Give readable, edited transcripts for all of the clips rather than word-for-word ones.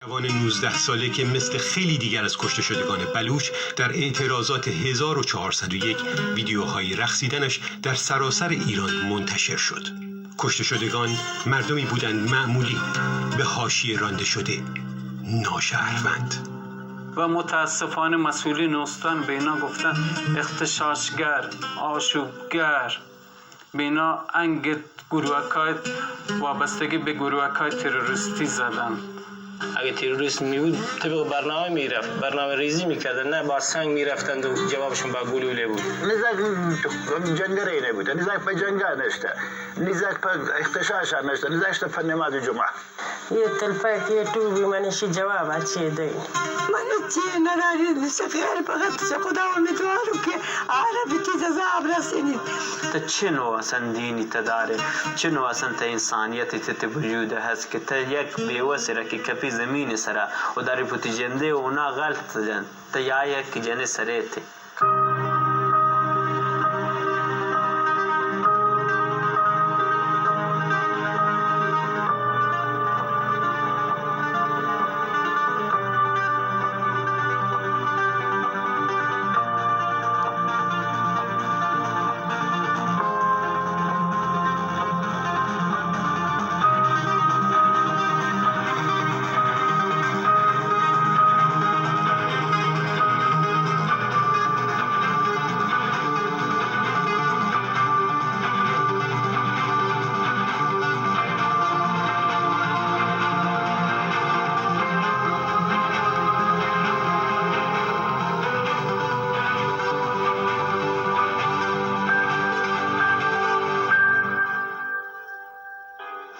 جوان 19 ساله که مثل خیلی دیگر از کشته شدگان بلوچ در اعتراضات 1401 ویدیوهای رقصیدنش در سراسر ایران منتشر شد. کشته شدگان مردمی بودند معمولی، به حاشیه رانده شده، ناشهروند. و متاسفانه مسئولین استان به اینا گفتن اغتشاشگر، آشوبگر، به اینا انگ گروه‌های وابستگی به گروه‌های تروریستی زدن. اگه تروریست می بود طبق برنامه میرفت، برنامه ریزی میکردن، نه با سنگ میرفتند و جوابشون با گلوله بود. نزاک جنگری نبود، نزاک په جنگا نشته، نزاک په اختشاش نشته، نزاک شته په نماز جمعه. یه تلفاقی توبی منش جواب چیه دی؟ من چیه نداری سفیر فقط خدا امیدوارم که عربی که جزا برسونید. تا چه نوع اصلا دینی تداره، چه نوع اصلا تا انسانیتی ت وجود هست که تا یک بیوسی را که کپی زمین سره و در پوتی جنده اونا غلط جن تا یا یک جنه سره تی.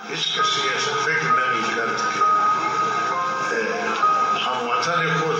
هیچ کسی اصلا فکر نمی‌کرد که هموطن خود